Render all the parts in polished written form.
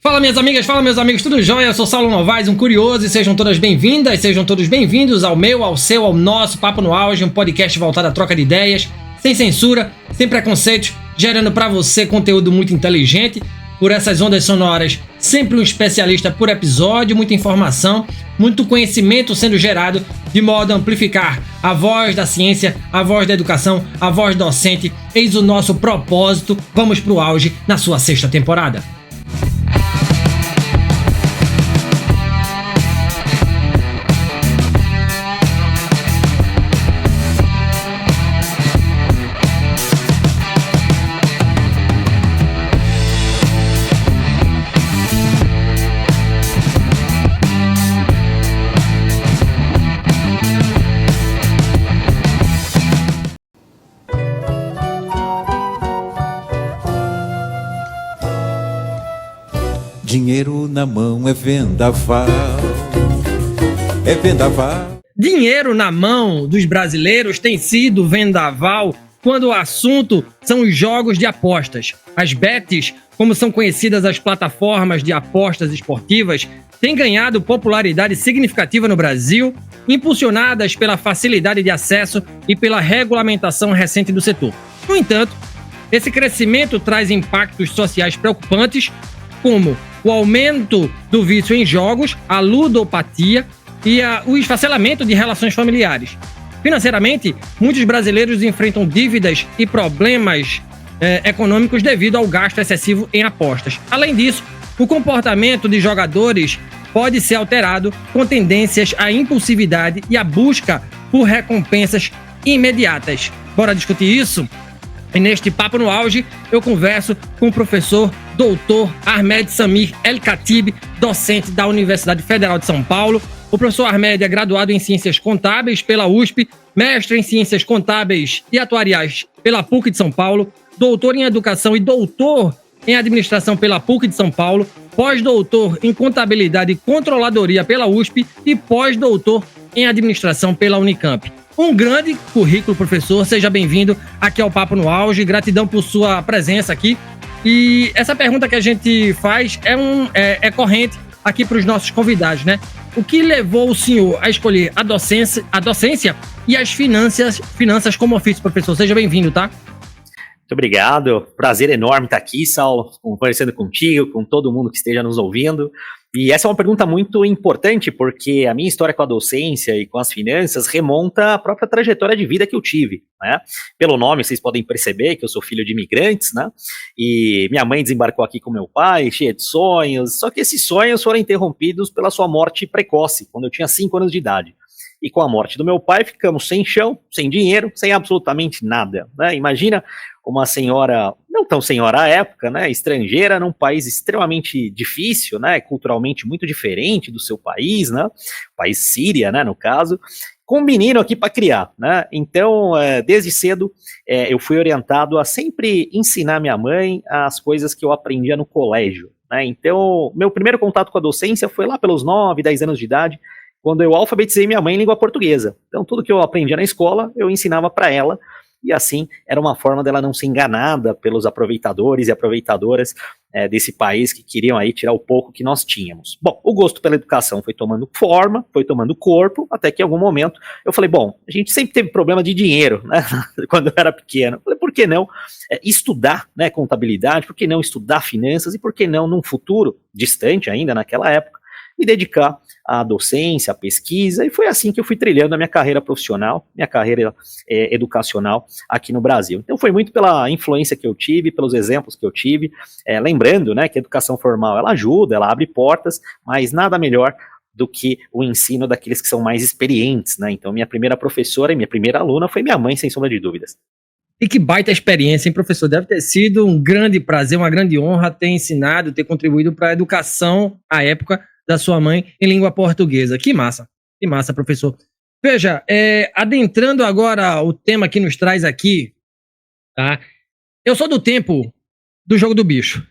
Fala minhas amigas, fala meus amigos, tudo jóia? Eu sou Saulo Novaes, um curioso, e sejam todas bem-vindas, sejam todos bem-vindos ao meu, ao seu, ao nosso Papo no Auge, um podcast voltado à troca de ideias, sem censura, sem preconceitos, gerando pra você conteúdo muito inteligente, por essas ondas sonoras, sempre um especialista por episódio, muita informação, muito conhecimento sendo gerado, de modo a amplificar a voz da ciência, a voz da educação, a voz docente. Eis o nosso propósito, vamos pro auge na sua sexta temporada. Dinheiro na mão é vendaval, é vendaval. Dinheiro na mão dos brasileiros tem sido vendaval quando o assunto são os jogos de apostas. As bets, como são conhecidas as plataformas de apostas esportivas, têm ganhado popularidade significativa no Brasil, impulsionadas pela facilidade de acesso e pela regulamentação recente do setor. No entanto, esse crescimento traz impactos sociais preocupantes, como o aumento do vício em jogos, a ludopatia e o esfacelamento de relações familiares. Financeiramente, muitos brasileiros enfrentam dívidas e problemas econômicos devido ao gasto excessivo em apostas. Além disso, o comportamento de jogadores pode ser alterado com tendências à impulsividade e à busca por recompensas imediatas. Bora discutir isso? E neste Papo no Auge, eu converso com o professor Dr. Ahmed Samir El-Khatib, docente da Universidade Federal de São Paulo. O professor Ahmed é graduado em Ciências Contábeis pela USP, mestre em Ciências Contábeis e Atuariais pela PUC de São Paulo, doutor em Educação e doutor em Administração pela PUC de São Paulo, pós-doutor em Contabilidade e Controladoria pela USP e pós-doutor em Administração pela Unicamp. Um grande currículo, professor. Seja bem-vindo aqui ao Papo no Auge. Gratidão por sua presença aqui. E essa pergunta que a gente faz é corrente aqui para os nossos convidados, né? O que levou o senhor a escolher a docência e as finanças como ofício, professor? Seja bem-vindo, tá? Muito obrigado. Prazer enorme estar aqui, Saulo, conversando contigo, com todo mundo que esteja nos ouvindo. E essa é uma pergunta muito importante, porque a minha história com a docência e com as finanças remonta à própria trajetória de vida que eu tive, né? Pelo nome, vocês podem perceber que eu sou filho de imigrantes, né? E minha mãe desembarcou aqui com meu pai, cheia de sonhos, só que esses sonhos foram interrompidos pela sua morte precoce, quando eu tinha 5 anos de idade. E com a morte do meu pai, ficamos sem chão, sem dinheiro, sem absolutamente nada, né? Imagina uma senhora, não tão senhora à época, né, estrangeira, num país extremamente difícil, né, culturalmente muito diferente do seu país, né, país Síria, né, no caso, com um menino aqui para criar, né. Então, desde cedo, eu fui orientado a sempre ensinar minha mãe as coisas que eu aprendia no colégio, né. Então, meu primeiro contato com a docência foi lá pelos 9, 10 anos de idade, quando eu alfabetizei minha mãe em língua portuguesa. Então, tudo que eu aprendia na escola, eu ensinava para ela. E assim, era uma forma dela não ser enganada pelos aproveitadores e aproveitadoras desse país que queriam aí tirar o pouco que nós tínhamos. Bom, o gosto pela educação foi tomando forma, foi tomando corpo, até que em algum momento eu falei, bom, a gente sempre teve problema de dinheiro, né, quando eu era pequeno. Eu falei, por que não estudar, né, contabilidade, por que não estudar finanças e por que não, num futuro distante ainda naquela época, me dedicar à docência, à pesquisa, e foi assim que eu fui trilhando a minha carreira profissional, minha carreira educacional aqui no Brasil. Então foi muito pela influência que eu tive, pelos exemplos que eu tive, lembrando, né, que a educação formal, ela ajuda, ela abre portas, mas nada melhor do que o ensino daqueles que são mais experientes, né? Então minha primeira professora e minha primeira aluna foi minha mãe, sem sombra de dúvidas. E que baita experiência, hein, professor? Deve ter sido um grande prazer, uma grande honra ter ensinado, ter contribuído para a educação, à época, da sua mãe em língua portuguesa. Que massa, professor. Veja, adentrando agora o tema que nos traz aqui, tá? Eu sou do tempo do jogo do bicho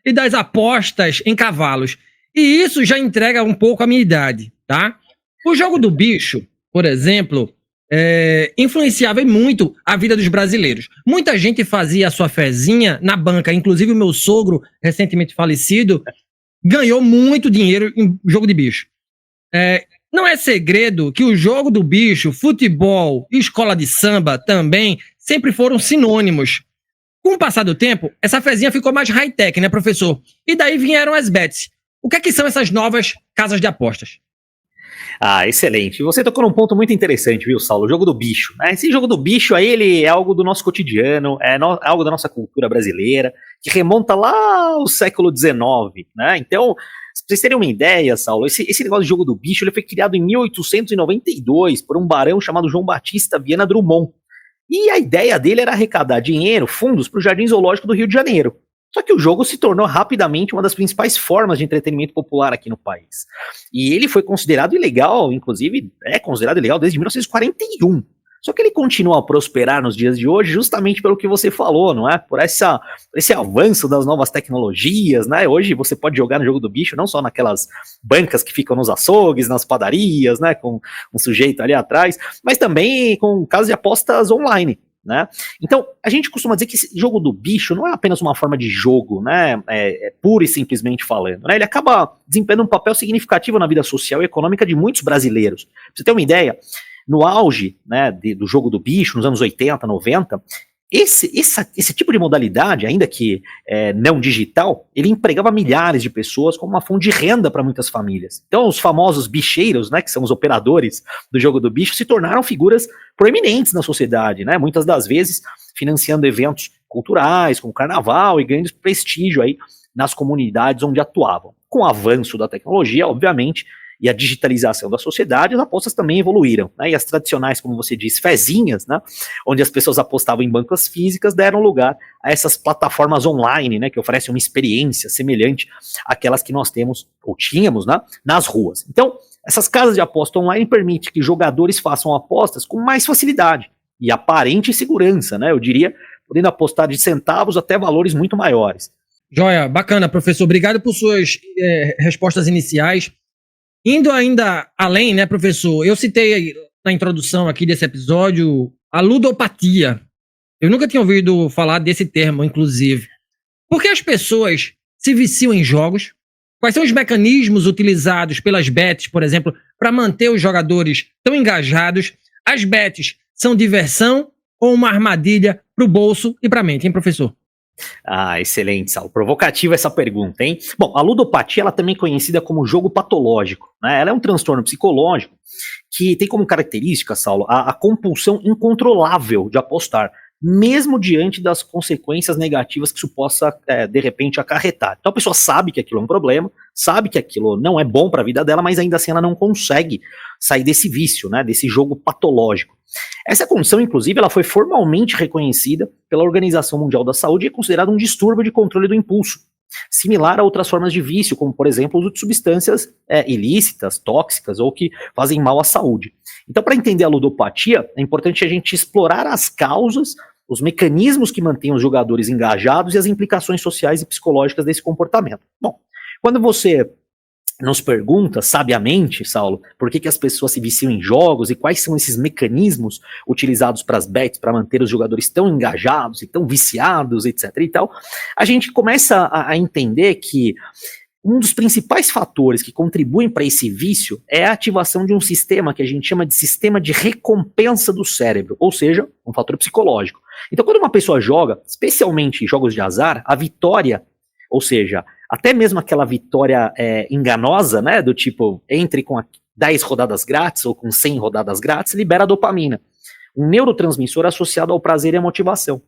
e das apostas em cavalos. E isso já entrega um pouco a minha idade, tá? O jogo do bicho, por exemplo, influenciava muito a vida dos brasileiros. Muita gente fazia a sua fezinha na banca, inclusive o meu sogro, recentemente falecido, ganhou muito dinheiro em jogo de bicho. Não é segredo que o jogo do bicho, futebol e escola de samba também sempre foram sinônimos. Com o passar do tempo, essa fezinha ficou mais high-tech, né, professor? E daí vieram as bets. O que é que são essas novas casas de apostas? Ah, excelente. Você tocou num ponto muito interessante, viu, Saulo? O jogo do bicho, né? Esse jogo do bicho aí, ele é algo do nosso cotidiano, é algo da nossa cultura brasileira, que remonta lá ao século XIX, né? Então, pra vocês terem uma ideia, Saulo, esse negócio de jogo do bicho, ele foi criado em 1892 por um barão chamado João Batista Viana Drummond. E a ideia dele era arrecadar dinheiro, fundos, para o Jardim Zoológico do Rio de Janeiro. Só que o jogo se tornou rapidamente uma das principais formas de entretenimento popular aqui no país. E ele foi considerado ilegal, inclusive é considerado ilegal desde 1941. Só que ele continua a prosperar nos dias de hoje justamente pelo que você falou, não é? Por esse avanço das novas tecnologias, né? Hoje você pode jogar no jogo do bicho não só naquelas bancas que ficam nos açougues, nas padarias, né? Com um sujeito ali atrás, mas também com casas de apostas online. Né? Então, a gente costuma dizer que esse jogo do bicho não é apenas uma forma de jogo, né? Pura e simplesmente falando. Né? Ele acaba desempenhando um papel significativo na vida social e econômica de muitos brasileiros. Pra você ter uma ideia, no auge, né, do jogo do bicho, nos anos 80, 90, esse tipo de modalidade, ainda que não digital, ele empregava milhares de pessoas como uma fonte de renda para muitas famílias. Então, os famosos bicheiros, né, que são os operadores do jogo do bicho, se tornaram figuras proeminentes na sociedade, né, muitas das vezes financiando eventos culturais, como carnaval e ganhando prestígio aí nas comunidades onde atuavam. Com o avanço da tecnologia, obviamente, e a digitalização da sociedade, as apostas também evoluíram, né? E as tradicionais, como você disse, fezinhas, né? Onde as pessoas apostavam em bancas físicas, deram lugar a essas plataformas online, né? Que oferecem uma experiência semelhante àquelas que nós temos, ou tínhamos, né? Nas ruas. Então, essas casas de aposta online permitem que jogadores façam apostas com mais facilidade e aparente segurança, né? Eu diria, podendo apostar de centavos até valores muito maiores. Joia, bacana, professor. Obrigado por suas respostas iniciais. Indo ainda além, né, professor? Eu citei na introdução aqui desse episódio a ludopatia. Eu nunca tinha ouvido falar desse termo, inclusive. Por que as pessoas se viciam em jogos? Quais são os mecanismos utilizados pelas bets, por exemplo, para manter os jogadores tão engajados? As bets são diversão ou uma armadilha para o bolso e para a mente, hein, professor? Ah, excelente, Saulo. Provocativa essa pergunta, hein? Bom, a ludopatia ela também é conhecida como jogo patológico, né? Ela é um transtorno psicológico que tem como característica, Saulo, a compulsão incontrolável de apostar, mesmo diante das consequências negativas que isso possa, de repente, acarretar. Então a pessoa sabe que aquilo é um problema, sabe que aquilo não é bom para a vida dela, mas ainda assim ela não consegue sair desse vício, né? Desse jogo patológico. Essa condição, inclusive, ela foi formalmente reconhecida pela Organização Mundial da Saúde e é considerada um distúrbio de controle do impulso, similar a outras formas de vício, como, por exemplo, o uso de substâncias ilícitas, tóxicas ou que fazem mal à saúde. Então, para entender a ludopatia, é importante a gente explorar as causas, os mecanismos que mantêm os jogadores engajados e as implicações sociais e psicológicas desse comportamento. Bom, quando você nos pergunta, sabiamente, Saulo, por que as pessoas se viciam em jogos e quais são esses mecanismos utilizados para as bets para manter os jogadores tão engajados e tão viciados, etc. e tal, a gente começa a entender que um dos principais fatores que contribuem para esse vício é a ativação de um sistema que a gente chama de sistema de recompensa do cérebro, ou seja, um fator psicológico. Então, quando uma pessoa joga, especialmente jogos de azar, a vitória, ou seja, até mesmo aquela vitória enganosa, né, do tipo, entre com 10 rodadas grátis ou com 100 rodadas grátis, libera dopamina, um neurotransmissor associado ao prazer e à motivação.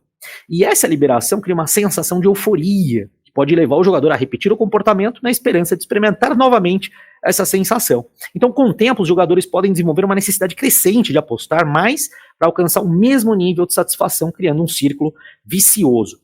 E essa liberação cria uma sensação de euforia, que pode levar o jogador a repetir o comportamento na esperança de experimentar novamente essa sensação. Então, com o tempo, os jogadores podem desenvolver uma necessidade crescente de apostar mais para alcançar o mesmo nível de satisfação, criando um círculo vicioso.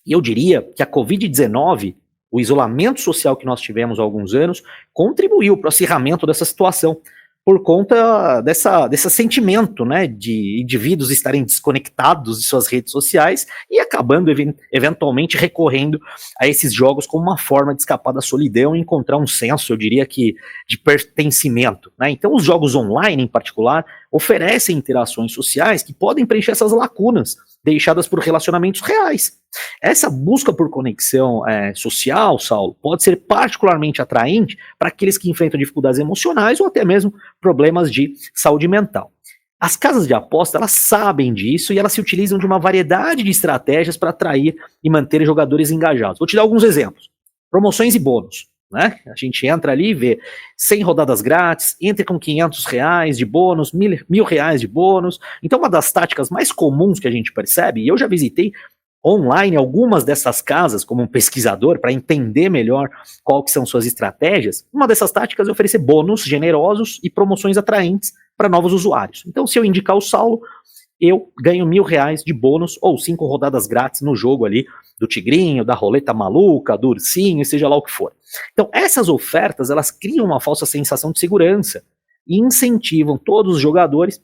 E eu diria que a Covid-19, o isolamento social que nós tivemos há alguns anos, contribuiu para o acirramento dessa situação, por conta desse sentimento, né, de indivíduos estarem desconectados de suas redes sociais e acabando eventualmente recorrendo a esses jogos como uma forma de escapar da solidão e encontrar um senso, eu diria que, de pertencimento, né? Então os jogos online, em particular, oferecem interações sociais que podem preencher essas lacunas deixadas por relacionamentos reais. Essa busca por conexão social, Saulo, pode ser particularmente atraente para aqueles que enfrentam dificuldades emocionais ou até mesmo problemas de saúde mental. As casas de aposta, elas sabem disso e elas se utilizam de uma variedade de estratégias para atrair e manter jogadores engajados. Vou te dar alguns exemplos. Promoções e bônus, né? A gente entra ali e vê 100 rodadas grátis, entre com R$500 de bônus, R$1.000 de bônus. Então uma das táticas mais comuns que a gente percebe, e eu já visitei online algumas dessas casas como um pesquisador para entender melhor qual que são suas estratégias, uma dessas táticas é oferecer bônus generosos e promoções atraentes para novos usuários. Então se eu indicar o Saulo, eu ganho R$1.000 de bônus ou 5 rodadas grátis no jogo ali do tigrinho, da roleta maluca, do ursinho, seja lá o que for. Então essas ofertas, elas criam uma falsa sensação de segurança e incentivam todos os jogadores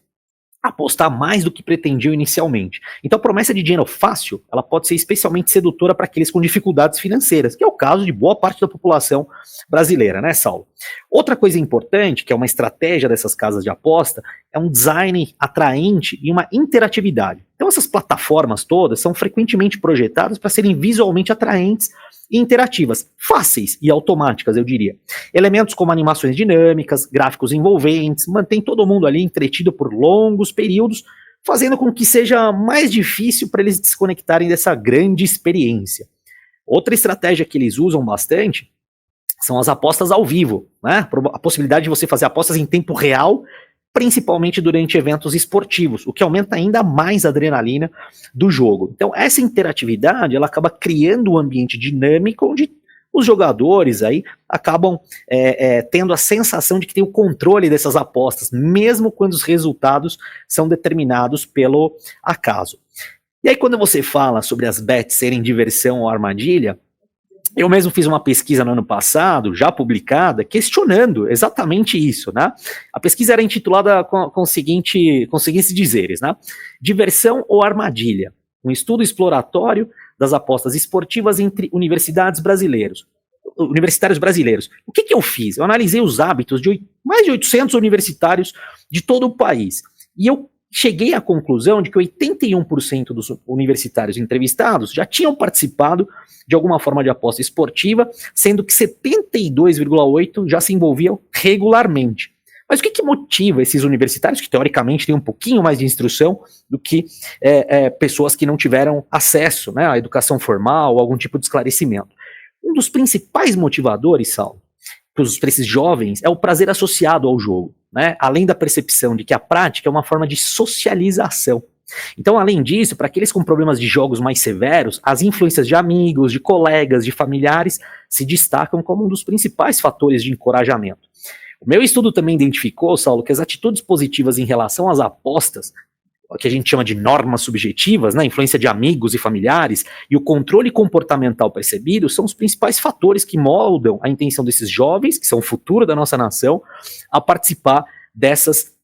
apostar mais do que pretendiam inicialmente. Então a promessa de dinheiro fácil, ela pode ser especialmente sedutora para aqueles com dificuldades financeiras, que é o caso de boa parte da população brasileira, né, Saulo? Outra coisa importante, que é uma estratégia dessas casas de aposta, é um design atraente e uma interatividade. Então essas plataformas todas são frequentemente projetadas para serem visualmente atraentes e interativas, fáceis e automáticas, eu diria. Elementos como animações dinâmicas, gráficos envolventes, mantém todo mundo ali entretido por longos períodos, fazendo com que seja mais difícil para eles desconectarem dessa grande experiência. Outra estratégia que eles usam bastante são as apostas ao vivo, né? A possibilidade de você fazer apostas em tempo real, principalmente durante eventos esportivos, o que aumenta ainda mais a adrenalina do jogo. Então essa interatividade, ela acaba criando um ambiente dinâmico onde os jogadores aí acabam tendo a sensação de que tem o controle dessas apostas, mesmo quando os resultados são determinados pelo acaso. E aí quando você fala sobre as bets serem diversão ou armadilha, eu mesmo fiz uma pesquisa no ano passado, já publicada, questionando exatamente isso, né? A pesquisa era intitulada com os seguintes dizeres, né? Diversão ou armadilha? Um estudo exploratório das apostas esportivas entre universitários brasileiros. O que eu fiz? Eu analisei os hábitos de mais de 800 universitários de todo o país. E eu cheguei à conclusão de que 81% dos universitários entrevistados já tinham participado de alguma forma de aposta esportiva, sendo que 72,8% já se envolviam regularmente. Mas o que motiva esses universitários, que teoricamente têm um pouquinho mais de instrução do que pessoas que não tiveram acesso, né, à educação formal ou algum tipo de esclarecimento? Um dos principais motivadores, Saulo, para esses jovens é o prazer associado ao jogo, né? Além da percepção de que a prática é uma forma de socialização. Então, além disso, para aqueles com problemas de jogos mais severos, as influências de amigos, de colegas, de familiares se destacam como um dos principais fatores de encorajamento. O meu estudo também identificou, Saulo, que as atitudes positivas em relação às apostas, o que a gente chama de normas subjetivas, né, influência de amigos e familiares, e o controle comportamental percebido são os principais fatores que moldam a intenção desses jovens, que são o futuro da nossa nação, a participar dessas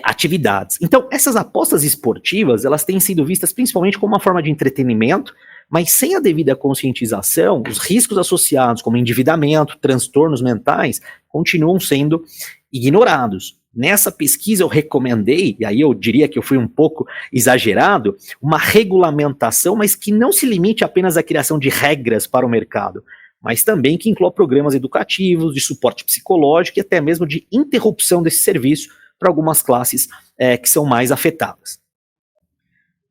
atividades. Então, essas apostas esportivas, elas têm sido vistas principalmente como uma forma de entretenimento, mas sem a devida conscientização, os riscos associados como endividamento, transtornos mentais, continuam sendo ignorados. Nessa pesquisa eu recomendei, e aí eu diria que eu fui um pouco exagerado, uma regulamentação, mas que não se limite apenas à criação de regras para o mercado, mas também que inclua programas educativos, de suporte psicológico e até mesmo de interrupção desse serviço para algumas classes que são mais afetadas.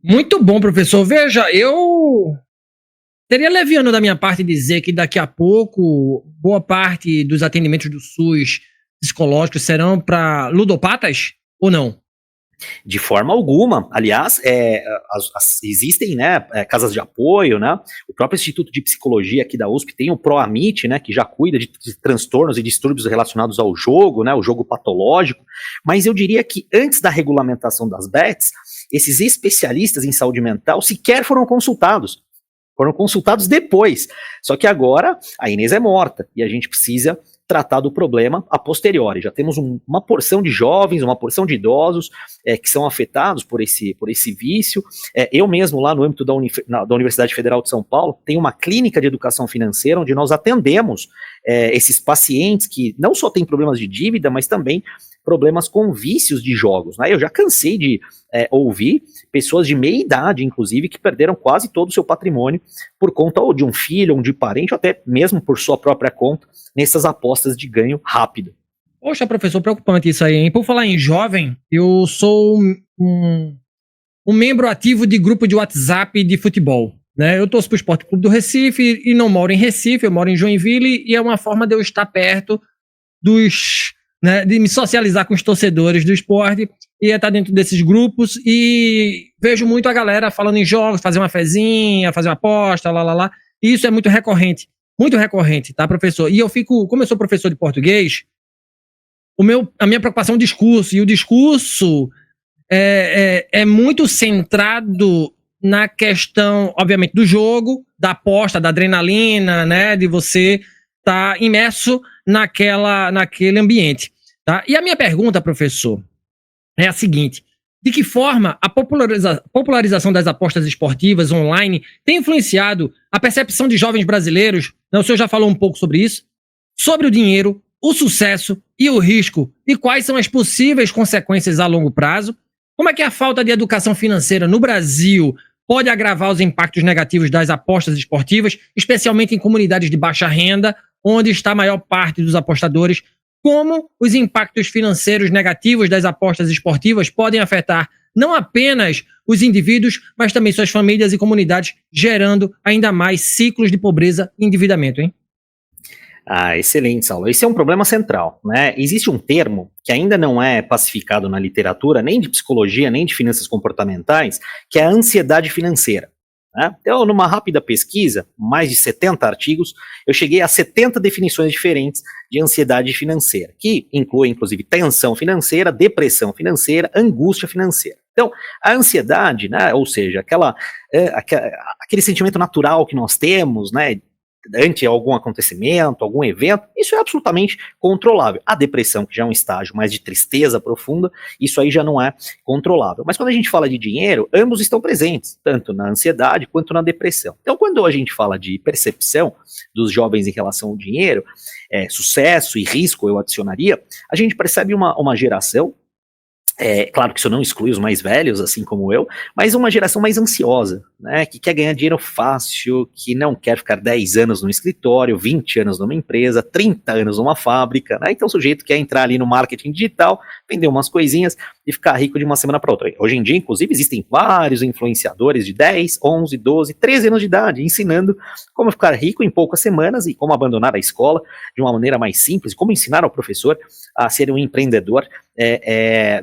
Muito bom, professor. Veja, eu seria leviano da minha parte dizer que daqui a pouco boa parte dos atendimentos do SUS psicológicos serão para ludopatas ou não? De forma alguma. Aliás, existem, né, casas de apoio, né? O próprio Instituto de Psicologia aqui da USP tem o PROAMIT, né, que já cuida de transtornos e distúrbios relacionados ao jogo, né, o jogo patológico. Mas eu diria que antes da regulamentação das bets, esses especialistas em saúde mental sequer foram consultados. Foram consultados depois. Só que agora a Inês é morta e a gente precisa tratar do problema a posteriori. Já temos uma porção de jovens, uma porção de idosos que são afetados por esse vício. Eu mesmo, lá no âmbito da Universidade Federal de São Paulo, tenho uma clínica de educação financeira onde nós atendemos esses pacientes que não só têm problemas de dívida, mas também problemas com vícios de jogos, né? Eu já cansei de ouvir pessoas de meia idade, inclusive, que perderam quase todo o seu patrimônio por conta ou de um filho, ou de parente, ou até mesmo por sua própria conta, nessas apostas de ganho rápido. Poxa, professor, preocupante isso aí, hein? Por falar em jovem, eu sou um membro ativo de grupo de WhatsApp de futebol, né? Eu torço para o Sport Clube do Recife e não moro em Recife, eu moro em Joinville, e é uma forma de eu estar perto de me socializar com os torcedores do esporte e estar dentro desses grupos, e vejo muito a galera falando em jogos, fazer uma fezinha, fazer uma aposta, e isso é muito recorrente, tá, professor? E eu fico, como eu sou professor de português, a minha preocupação é o discurso, e o discurso é muito centrado na questão, obviamente, do jogo, da aposta, da adrenalina, né, de você estar imerso naquele ambiente, tá? E a minha pergunta, professor, é a seguinte: de que forma a popularização das apostas esportivas online tem influenciado a percepção de jovens brasileiros? O senhor já falou um pouco sobre isso, sobre o dinheiro, o sucesso e o risco, e quais são as possíveis consequências a longo prazo? Como é que a falta de educação financeira no Brasil pode agravar os impactos negativos das apostas esportivas, especialmente em comunidades de baixa renda, onde está a maior parte dos apostadores? Como os impactos financeiros negativos das apostas esportivas podem afetar não apenas os indivíduos, mas também suas famílias e comunidades, gerando ainda mais ciclos de pobreza e endividamento, hein? Excelente, Saulo. Esse é um problema central, né? Existe um termo que ainda não é pacificado na literatura, nem de psicologia, nem de finanças comportamentais, que é a ansiedade financeira. Né? Então, numa rápida pesquisa, mais de 70 artigos, eu cheguei a 70 definições diferentes de ansiedade financeira, que inclui, inclusive, tensão financeira, depressão financeira, angústia financeira. Então, a ansiedade, né, ou seja, aquele sentimento natural que nós temos, né, ante algum acontecimento, algum evento, isso é absolutamente controlável. A depressão, que já é um estágio mais de tristeza profunda, isso aí já não é controlável. Mas quando a gente fala de dinheiro, ambos estão presentes, tanto na ansiedade quanto na depressão. Então, quando a gente fala de percepção dos jovens em relação ao dinheiro, sucesso e risco, eu adicionaria, a gente percebe uma geração, claro que isso não exclui os mais velhos, assim como eu, mas uma geração mais ansiosa, né, que quer ganhar dinheiro fácil, que não quer ficar 10 anos no escritório, 20 anos numa empresa, 30 anos numa fábrica, né? Então o sujeito quer entrar ali no marketing digital, vender umas coisinhas e ficar rico de uma semana para outra. Hoje em dia, inclusive, existem vários influenciadores de 10, 11, 12, 13 anos de idade, ensinando como ficar rico em poucas semanas e como abandonar a escola de uma maneira mais simples, como ensinar ao professor a ser um empreendedor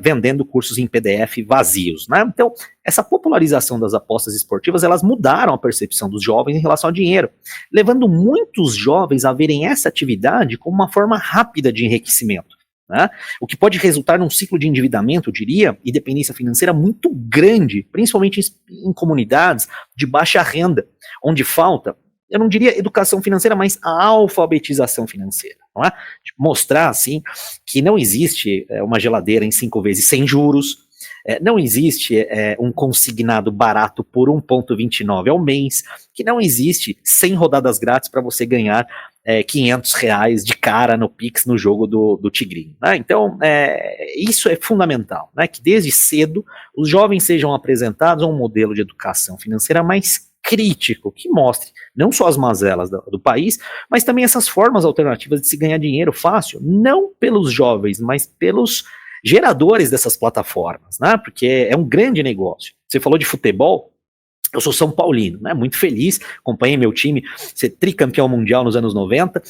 vendendo cursos em PDF vazios, né? Então, essa popularização das apostas esportivas, elas mudaram a percepção dos jovens em relação ao dinheiro, levando muitos jovens a verem essa atividade como uma forma rápida de enriquecimento, né? O que pode resultar num ciclo de endividamento, eu diria, e dependência financeira muito grande, principalmente em comunidades de baixa renda, onde falta, eu não diria educação financeira, mas a alfabetização financeira, não é? Mostrar, assim, que não existe uma geladeira em 5 vezes sem juros, não existe um consignado barato por 1,29 ao mês, que não existe 100 rodadas grátis para você ganhar R$500 de cara no Pix no jogo do Tigrinho, né? Então, isso é fundamental, né? Que desde cedo os jovens sejam apresentados a um modelo de educação financeira mais crítico, que mostre não só as mazelas do país, mas também essas formas alternativas de se ganhar dinheiro fácil, não pelos jovens, mas pelos geradores dessas plataformas, né? Porque é um grande negócio. Você falou de futebol, eu sou São Paulino, né? Muito feliz, acompanhei meu time ser tricampeão mundial nos anos 90,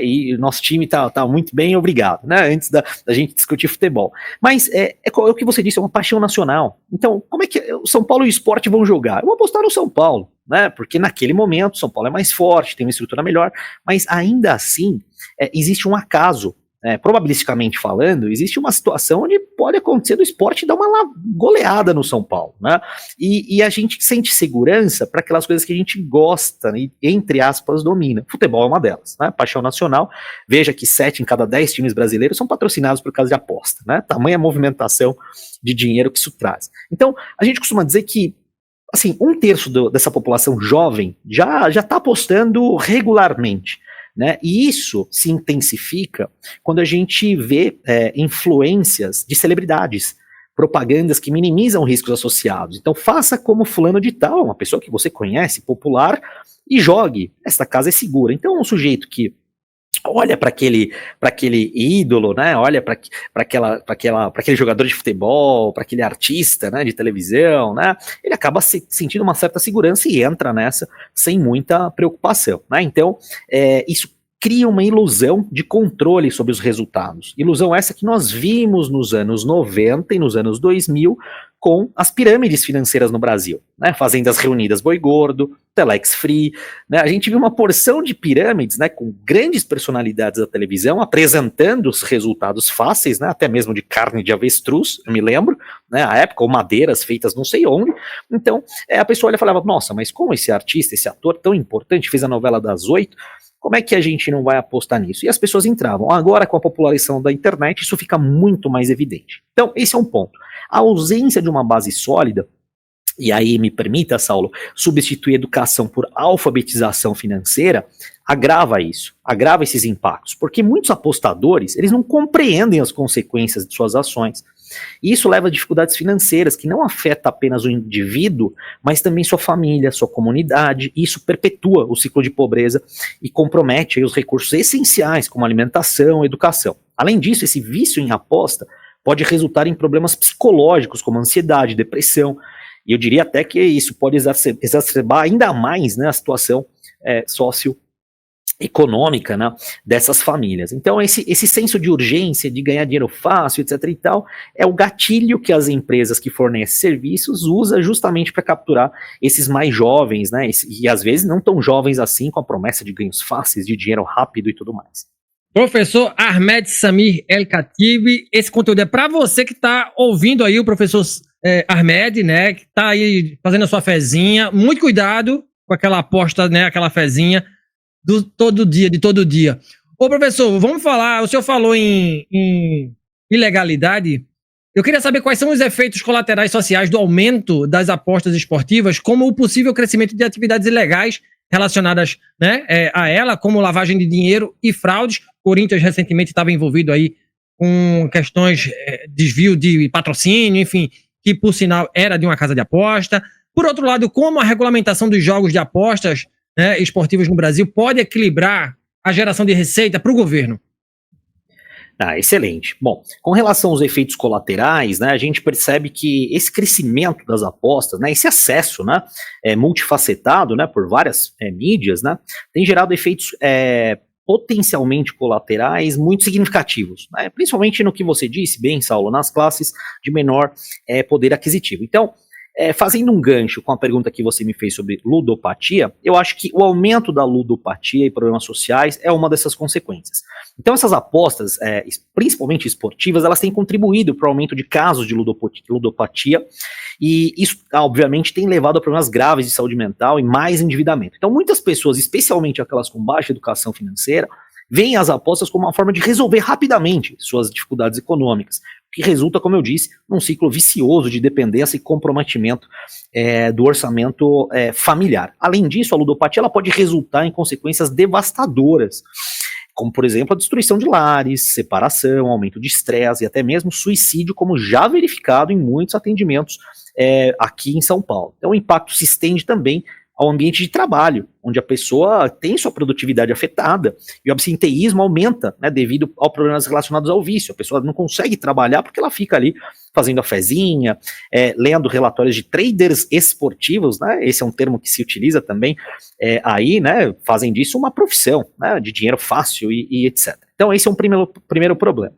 e o nosso time tá muito bem, obrigado, né? Antes da gente discutir futebol. Mas é o que você disse, é uma paixão nacional. Então, como é que o São Paulo e o Sport vão jogar? Eu vou apostar no São Paulo, né? Porque naquele momento São Paulo é mais forte, tem uma estrutura melhor, mas ainda assim existe um acaso probabilisticamente falando, existe uma situação onde pode acontecer do esporte dar uma goleada no São Paulo, né? E a gente sente segurança para aquelas coisas que a gente gosta e, entre aspas, domina. Futebol é uma delas, né? Paixão nacional. Veja que 7 em cada 10 times brasileiros são patrocinados por causa de aposta, né? Tamanha movimentação de dinheiro que isso traz. Então, a gente costuma dizer que assim, 1/3 dessa população jovem já está apostando regularmente, né? E isso se intensifica quando a gente vê influências de celebridades, propagandas que minimizam riscos associados. Então faça como fulano de tal, uma pessoa que você conhece, popular, e jogue. Esta casa é segura. Então um sujeito que olha para aquele ídolo, né? Olha para aquele jogador de futebol, para aquele artista, né, de televisão, né? Ele acaba sentindo uma certa segurança e entra nessa sem muita preocupação, né? Então, isso cria uma ilusão de controle sobre os resultados. Ilusão essa que nós vimos nos anos 90 e nos anos 2000 com as pirâmides financeiras no Brasil, né? Fazendas Reunidas Boi Gordo, Telex Free, né? A gente viu uma porção de pirâmides, né, com grandes personalidades da televisão apresentando os resultados fáceis, né, até mesmo de carne de avestruz, eu me lembro, né, à época, ou madeiras feitas não sei onde. Então, a pessoa olha e falava, nossa, mas como esse artista, esse ator tão importante fez a novela das 8, como é que a gente não vai apostar nisso? E as pessoas entravam. Agora, com a popularização da internet, isso fica muito mais evidente. Então, esse é um ponto. A ausência de uma base sólida, e aí me permita, Saulo, substituir educação por alfabetização financeira, agrava isso, agrava esses impactos, porque muitos apostadores, eles não compreendem as consequências de suas ações. E isso leva a dificuldades financeiras que não afeta apenas o indivíduo, mas também sua família, sua comunidade, e isso perpetua o ciclo de pobreza e compromete aí os recursos essenciais, como alimentação, educação. Além disso, esse vício em aposta pode resultar em problemas psicológicos, como ansiedade, depressão, e eu diria até que isso pode exacerbar ainda mais, né, a situação socioeconômica, né, dessas famílias. Então esse senso de urgência, de ganhar dinheiro fácil, etc e tal, é o gatilho que as empresas que fornecem serviços usam justamente para capturar esses mais jovens, né, e às vezes não tão jovens assim, com a promessa de ganhos fáceis, de dinheiro rápido e tudo mais. Professor Ahmed Samir El-Khatib, esse conteúdo é para você que está ouvindo aí o professor Ahmed, né, que está aí fazendo a sua fezinha. Muito cuidado com aquela aposta, né, aquela fezinha de todo dia. Ô, professor, vamos falar, o senhor falou em ilegalidade. Eu queria saber quais são os efeitos colaterais sociais do aumento das apostas esportivas, como o possível crescimento de atividades ilegais relacionadas, né, a ela, como lavagem de dinheiro e fraudes. Corinthians recentemente estava envolvido aí com questões, desvio de patrocínio, enfim, que por sinal era de uma casa de aposta. Por outro lado, como a regulamentação dos jogos de apostas, né, esportivos no Brasil pode equilibrar a geração de receita para o governo? Excelente. Bom, com relação aos efeitos colaterais, né, a gente percebe que esse crescimento das apostas, né, esse acesso, né, multifacetado, né, por várias mídias, né, tem gerado efeitos potencialmente colaterais muito significativos, né, principalmente no que você disse bem, Saulo, nas classes de menor poder aquisitivo. Então, fazendo um gancho com a pergunta que você me fez sobre ludopatia, eu acho que o aumento da ludopatia e problemas sociais é uma dessas consequências. Então essas apostas, principalmente esportivas, elas têm contribuído para o aumento de casos de ludopatia, e isso, obviamente, tem levado a problemas graves de saúde mental e mais endividamento. Então muitas pessoas, especialmente aquelas com baixa educação financeira, veem as apostas como uma forma de resolver rapidamente suas dificuldades econômicas, que resulta, como eu disse, num ciclo vicioso de dependência e comprometimento do orçamento familiar. Além disso, a ludopatia ela pode resultar em consequências devastadoras, como, por exemplo, a destruição de lares, separação, aumento de estresse e até mesmo suicídio, como já verificado em muitos atendimentos aqui em São Paulo. Então, o impacto se estende também ao ambiente de trabalho, onde a pessoa tem sua produtividade afetada e o absenteísmo aumenta, né, devido a problemas relacionados ao vício. A pessoa não consegue trabalhar porque ela fica ali fazendo a fezinha, lendo relatórios de traders esportivos, né, esse é um termo que se utiliza também aí, né, fazem disso uma profissão, né, de dinheiro fácil e etc. Então esse é um primeiro problema.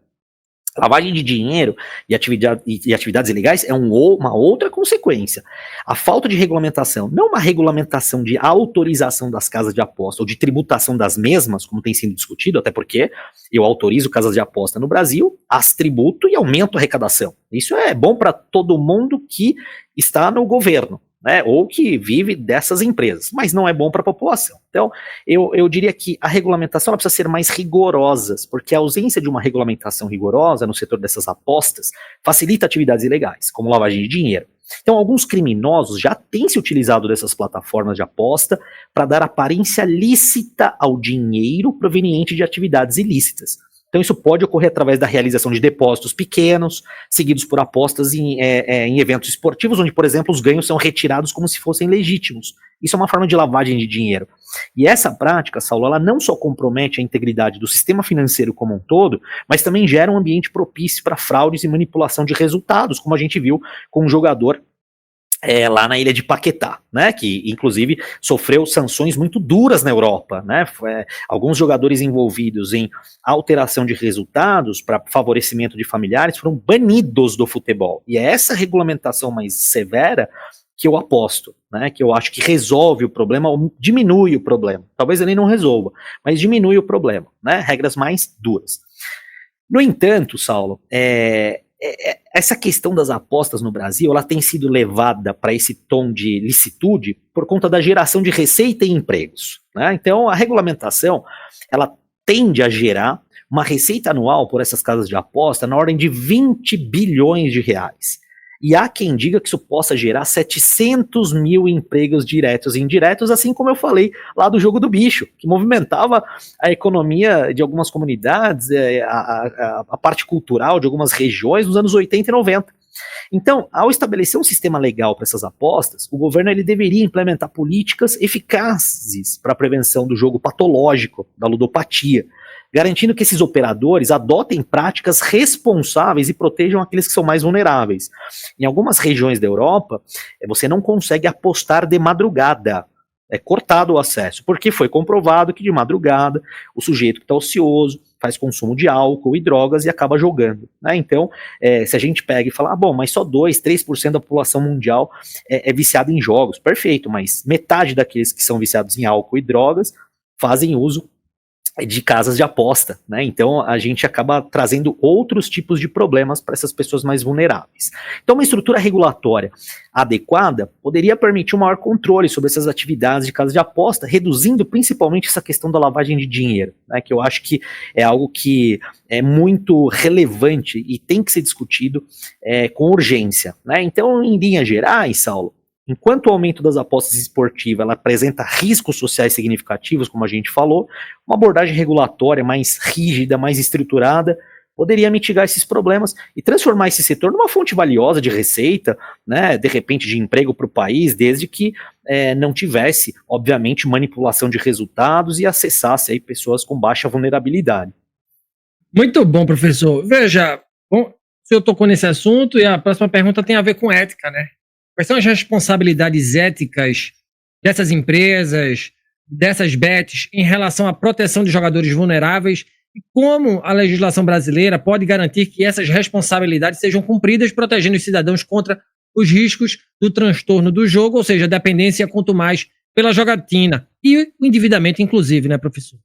Lavagem de dinheiro e atividades ilegais é uma outra consequência. A falta de regulamentação, não uma regulamentação de autorização das casas de aposta ou de tributação das mesmas, como tem sido discutido, até porque eu autorizo casas de aposta no Brasil, as tributo e aumento a arrecadação. Isso é bom para todo mundo que está no governo, né, ou que vive dessas empresas, mas não é bom para a população. Então, eu diria que a regulamentação ela precisa ser mais rigorosa, porque a ausência de uma regulamentação rigorosa no setor dessas apostas facilita atividades ilegais, como lavagem de dinheiro. Então, alguns criminosos já têm se utilizado dessas plataformas de aposta para dar aparência lícita ao dinheiro proveniente de atividades ilícitas. Então isso pode ocorrer através da realização de depósitos pequenos, seguidos por apostas em eventos esportivos, onde, por exemplo, os ganhos são retirados como se fossem legítimos. Isso é uma forma de lavagem de dinheiro. E essa prática, Saulo, ela não só compromete a integridade do sistema financeiro como um todo, mas também gera um ambiente propício para fraudes e manipulação de resultados, como a gente viu com um jogador lá na ilha de Paquetá, né, que inclusive sofreu sanções muito duras na Europa, né, alguns jogadores envolvidos em alteração de resultados para favorecimento de familiares foram banidos do futebol, e é essa regulamentação mais severa que eu aposto, né, que eu acho que resolve o problema ou diminui o problema, talvez ele não resolva, mas diminui o problema, né, regras mais duras. No entanto, Saulo, essa questão das apostas no Brasil, ela tem sido levada para esse tom de licitude por conta da geração de receita e empregos, né? Então, a regulamentação, ela tende a gerar uma receita anual por essas casas de aposta na ordem de 20 bilhões de reais. E há quem diga que isso possa gerar 700 mil empregos diretos e indiretos, assim como eu falei lá do jogo do bicho, que movimentava a economia de algumas comunidades, a parte cultural de algumas regiões nos anos 80 e 90. Então, ao estabelecer um sistema legal para essas apostas, o governo ele deveria implementar políticas eficazes para a prevenção do jogo patológico, da ludopatia, garantindo que esses operadores adotem práticas responsáveis e protejam aqueles que são mais vulneráveis. Em algumas regiões da Europa, você não consegue apostar de madrugada. É cortado o acesso, porque foi comprovado que de madrugada o sujeito que está ocioso faz consumo de álcool e drogas e acaba jogando, né? Então, se a gente pega e fala, bom, mas só 2, 3% da população mundial é viciada em jogos, perfeito, mas metade daqueles que são viciados em álcool e drogas fazem uso de casas de aposta, né? Então a gente acaba trazendo outros tipos de problemas para essas pessoas mais vulneráveis. Então uma estrutura regulatória adequada poderia permitir um maior controle sobre essas atividades de casas de aposta, reduzindo principalmente essa questão da lavagem de dinheiro, né? Que eu acho que é algo que é muito relevante e tem que ser discutido com urgência, né? Então, em linhas gerais, Saulo, enquanto o aumento das apostas esportivas ela apresenta riscos sociais significativos, como a gente falou, uma abordagem regulatória mais rígida, mais estruturada, poderia mitigar esses problemas e transformar esse setor numa fonte valiosa de receita, né, de repente de emprego para o país, desde que não tivesse, obviamente, manipulação de resultados e acessasse aí pessoas com baixa vulnerabilidade. Muito bom, professor. Veja, bom, o senhor tocou nesse assunto e a próxima pergunta tem a ver com ética, né? Quais são as responsabilidades éticas dessas empresas, dessas bets, em relação à proteção de jogadores vulneráveis e como a legislação brasileira pode garantir que essas responsabilidades sejam cumpridas, protegendo os cidadãos contra os riscos do transtorno do jogo, ou seja, a dependência quanto mais pela jogatina e o endividamento, inclusive, né, professor?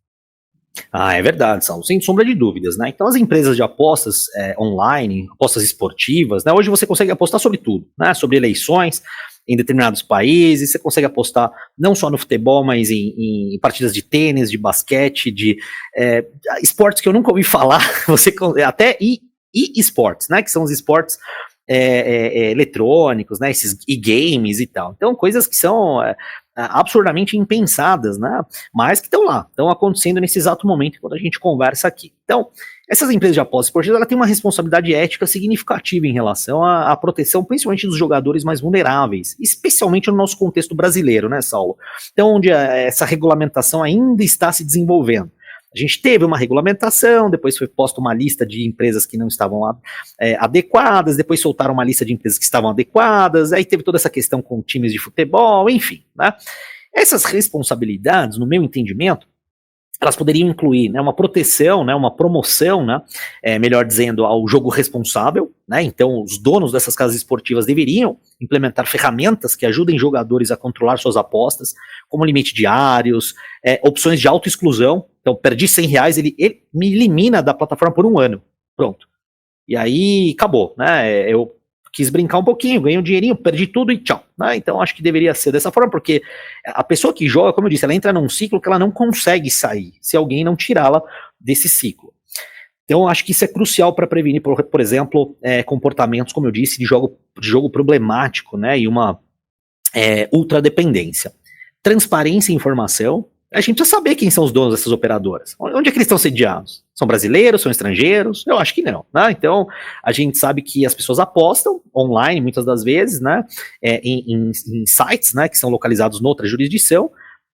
É verdade, Saulo, sem sombra de dúvidas, né? Então as empresas de apostas online, apostas esportivas, né? Hoje você consegue apostar sobre tudo, né? Sobre eleições em determinados países, você consegue apostar não só no futebol, mas em partidas de tênis, de basquete, de esportes que eu nunca ouvi falar, até esportes, né? Que são os esportes eletrônicos, né? Esses e-games e tal. Então coisas que são absurdamente impensadas, né? Mas que estão lá, estão acontecendo nesse exato momento quando a gente conversa aqui. Então, essas empresas de apostas esportivas, ela tem uma responsabilidade ética significativa em relação à proteção, principalmente dos jogadores mais vulneráveis, especialmente no nosso contexto brasileiro, né, Saulo? Então, onde essa regulamentação ainda está se desenvolvendo. A gente teve uma regulamentação, depois foi posta uma lista de empresas que não estavam adequadas, depois soltaram uma lista de empresas que estavam adequadas, aí teve toda essa questão com times de futebol, enfim, né? Essas responsabilidades, no meu entendimento, elas poderiam incluir, né, uma proteção, né, uma promoção, né, melhor dizendo, ao jogo responsável, né, então os donos dessas casas esportivas deveriam implementar ferramentas que ajudem jogadores a controlar suas apostas, como limite diários, opções de autoexclusão. Então, perdi R$100, ele me elimina da plataforma por 1 ano, pronto. E aí, acabou, né, eu quis brincar um pouquinho, ganhei um dinheirinho, perdi tudo e tchau. Né? Então acho que deveria ser dessa forma, porque a pessoa que joga, como eu disse, ela entra num ciclo que ela não consegue sair, se alguém não tirá-la desse ciclo. Então acho que isso é crucial para prevenir, por exemplo, comportamentos, como eu disse, de jogo problemático, né? E uma ultradependência. Transparência e informação. A gente precisa saber quem são os donos dessas operadoras. Onde é que eles estão sediados? São brasileiros? São estrangeiros? Eu acho que não. Né? Então, a gente sabe que as pessoas apostam online, muitas das vezes, né, em sites, né, que são localizados noutra jurisdição,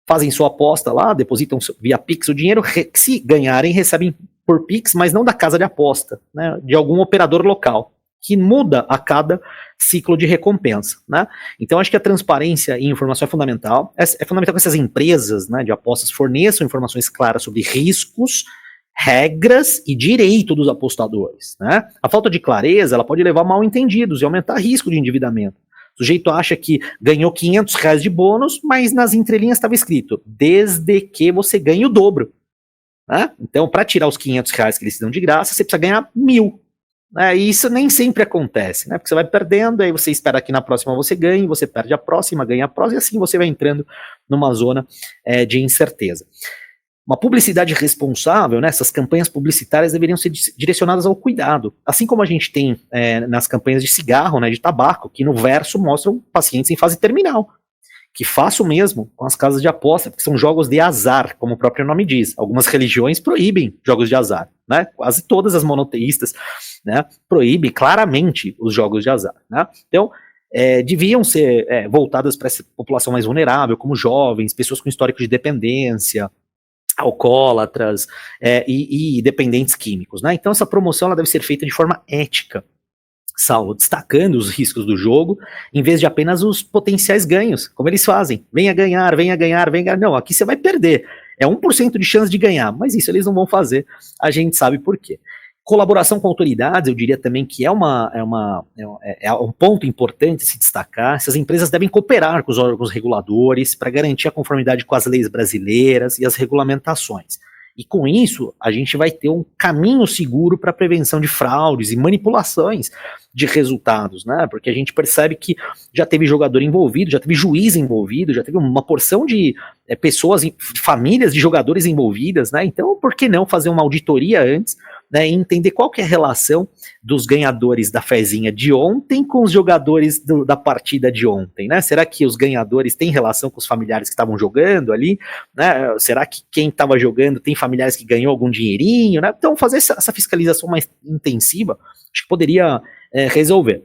fazem sua aposta lá, depositam via Pix o dinheiro, se ganharem, recebem por Pix, mas não da casa de aposta, né, de algum operador local, que muda a cada ciclo de recompensa, né? Então acho que a transparência e informação é fundamental. É fundamental que essas empresas, né, de apostas forneçam informações claras sobre riscos, regras e direito dos apostadores, né? A falta de clareza, ela pode levar a mal entendidos e aumentar risco de endividamento. O sujeito acha que ganhou R$500 de bônus, mas nas entrelinhas estava escrito, desde que você ganhe o dobro, né? Então, para tirar os R$500 que eles te dão de graça, você precisa ganhar 1.000. E isso nem sempre acontece, né? Porque você vai perdendo, aí você espera que na próxima você ganhe, você perde a próxima, ganha a próxima, e assim você vai entrando numa zona de incerteza. Uma publicidade responsável, né? Essas campanhas publicitárias deveriam ser direcionadas ao cuidado, assim como a gente tem nas campanhas de cigarro, né, de tabaco, que no verso mostram pacientes em fase terminal, que faço mesmo com as casas de aposta, porque são jogos de azar, como o próprio nome diz. Algumas religiões proíbem jogos de azar, né? Quase todas as monoteístas, né, proíbem claramente os jogos de azar, né? Então, deviam ser voltadas para essa população mais vulnerável, como jovens, pessoas com histórico de dependência, alcoólatras e dependentes químicos, né? Então, essa promoção ela deve ser feita de forma ética, Saulo, destacando os riscos do jogo, em vez de apenas os potenciais ganhos, como eles fazem. Venha ganhar, venha ganhar, venha ganhar. Não, aqui você vai perder. É 1% de chance de ganhar, mas isso eles não vão fazer, a gente sabe por quê. Colaboração com autoridades, eu diria também que é um ponto importante se destacar. Essas empresas devem cooperar com os órgãos reguladores para garantir a conformidade com as leis brasileiras e as regulamentações. E com isso, a gente vai ter um caminho seguro para a prevenção de fraudes e manipulações de resultados, né? Porque a gente percebe que já teve jogador envolvido, já teve juiz envolvido, já teve uma porção de pessoas, famílias de jogadores envolvidas, né? Então, por que não fazer uma auditoria antes, né, e entender qual que é a relação dos ganhadores da fezinha de ontem com os jogadores da partida de ontem, né? Será que os ganhadores têm relação com os familiares que estavam jogando ali, né? Será que quem estava jogando tem familiares que ganhou algum dinheirinho, né? Então fazer essa fiscalização mais intensiva, acho que poderia resolver.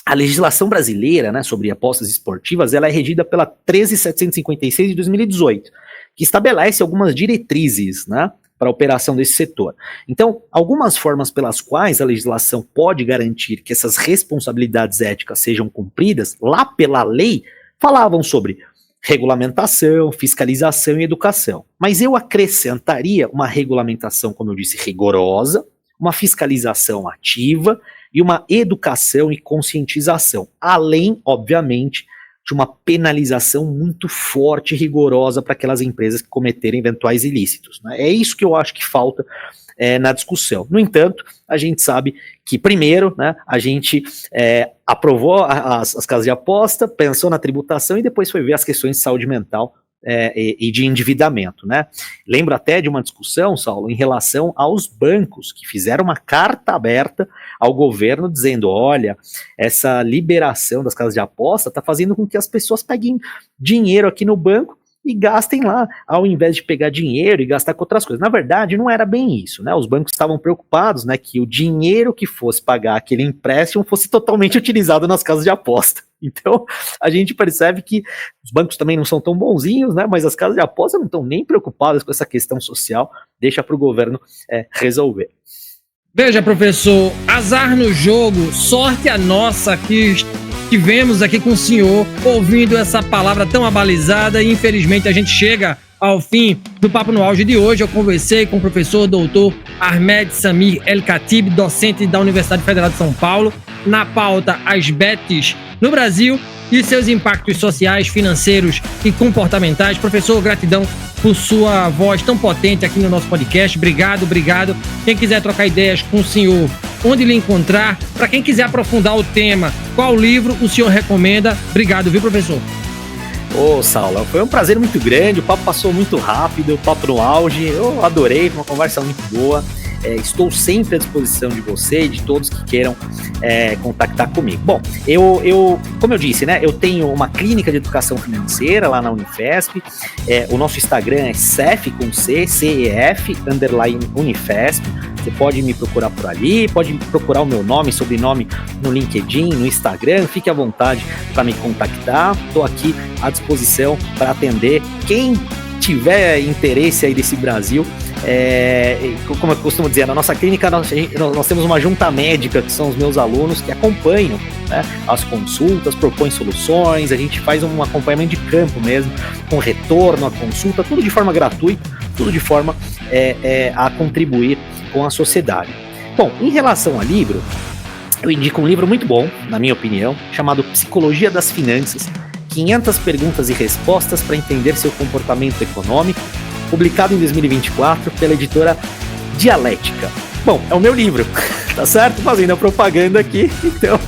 A legislação brasileira, né, sobre apostas esportivas, ela é regida pela 13.756 de 2018, que estabelece algumas diretrizes, né, para a operação desse setor. Então, algumas formas pelas quais a legislação pode garantir que essas responsabilidades éticas sejam cumpridas, lá pela lei, falavam sobre regulamentação, fiscalização e educação. Mas eu acrescentaria uma regulamentação, como eu disse, rigorosa, uma fiscalização ativa e uma educação e conscientização, além, obviamente, de uma penalização muito forte e rigorosa para aquelas empresas que cometerem eventuais ilícitos, né? É isso que eu acho que falta na discussão. No entanto, a gente sabe que, primeiro, né, a gente aprovou as casas de aposta, pensou na tributação e depois foi ver as questões de saúde mental e de endividamento, né? Lembro até de uma discussão, Saulo, em relação aos bancos que fizeram uma carta aberta ao governo dizendo, olha, essa liberação das casas de aposta está fazendo com que as pessoas peguem dinheiro aqui no banco e gastem lá, ao invés de pegar dinheiro e gastar com outras coisas. Na verdade, não era bem isso, né? Os bancos estavam preocupados, né, que o dinheiro que fosse pagar aquele empréstimo fosse totalmente utilizado nas casas de aposta. Então, a gente percebe que os bancos também não são tão bonzinhos, né? Mas as casas de aposta não estão nem preocupadas com essa questão social, deixa para o governo resolver. Veja, professor, azar no jogo, sorte a nossa que tivemos aqui com o senhor ouvindo essa palavra tão abalizada e infelizmente a gente chega ao fim do Papo no Auge de hoje. Eu conversei com o professor doutor Ahmed Samir El-Khatib, docente da Universidade Federal de São Paulo, na pauta as bets no Brasil e seus impactos sociais, financeiros e comportamentais. Professor, gratidão por sua voz tão potente aqui no nosso podcast. Obrigado. Quem quiser trocar ideias com o senhor, onde lhe encontrar? Para quem quiser aprofundar o tema, qual livro o senhor recomenda? Obrigado, viu, professor? Ô, Saulo, foi um prazer muito grande, o papo passou muito rápido, o papo no auge, eu adorei, foi uma conversa muito boa. Estou sempre à disposição de você e de todos que queiram contactar comigo. Bom, como eu disse, né, eu tenho uma clínica de educação financeira lá na Unifesp. O nosso Instagram é CEF, com C, CEF, _Unifesp. Você pode me procurar por ali, pode procurar o meu nome, sobrenome no LinkedIn, no Instagram. Fique à vontade para me contactar. Estou aqui à disposição para atender quem tiver interesse aí desse Brasil. Como eu costumo dizer, na nossa clínica nós temos uma junta médica, que são os meus alunos, que acompanham, né, as consultas, propõem soluções, a gente faz um acompanhamento de campo mesmo, com retorno à consulta, tudo de forma gratuita, tudo de forma a contribuir com a sociedade. Bom, em relação a livro, eu indico um livro muito bom, na minha opinião, chamado Psicologia das Finanças, 500 perguntas e respostas para entender seu comportamento econômico, publicado em 2024 pela editora Dialética. Bom, é o meu livro, tá certo? Fazendo a propaganda aqui, então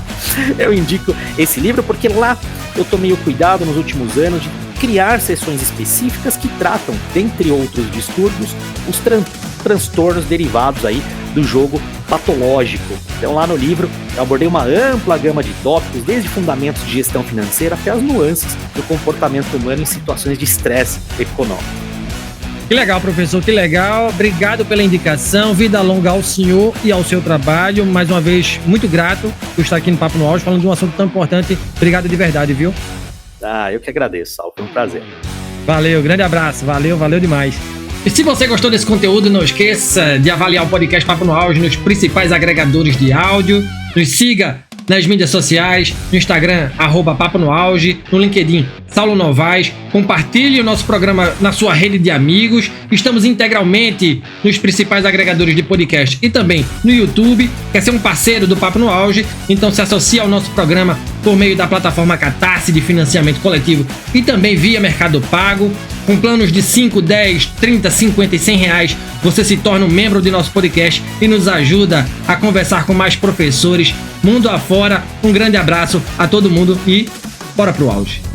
eu indico esse livro porque lá eu tomei o cuidado nos últimos anos de criar sessões específicas que tratam, dentre outros distúrbios, os transtornos derivados aí do jogo patológico. Então lá no livro eu abordei uma ampla gama de tópicos, desde fundamentos de gestão financeira até as nuances do comportamento humano em situações de estresse econômico. Que legal, professor, que legal. Obrigado pela indicação. Vida longa ao senhor e ao seu trabalho. Mais uma vez, muito grato por estar aqui no Papo no Auge, falando de um assunto tão importante. Obrigado de verdade, viu? Eu que agradeço, Sal. Foi um prazer. Valeu, grande abraço. Valeu demais. E se você gostou desse conteúdo, não esqueça de avaliar o podcast Papo no Auge nos principais agregadores de áudio. Nos siga nas mídias sociais, no Instagram, @Papo no Auge, no LinkedIn, Saulo Novaes. Compartilhe o nosso programa na sua rede de amigos. Estamos integralmente nos principais agregadores de podcast e também no YouTube. Quer ser um parceiro do Papo no Auge? Então se associe ao nosso programa por meio da plataforma Catarse de financiamento coletivo e também via Mercado Pago. Com planos de 5, 10, 30, 50 e 100 reais, você se torna um membro de nosso podcast e nos ajuda a conversar com mais professores mundo afora. Um grande abraço a todo mundo e bora pro auge.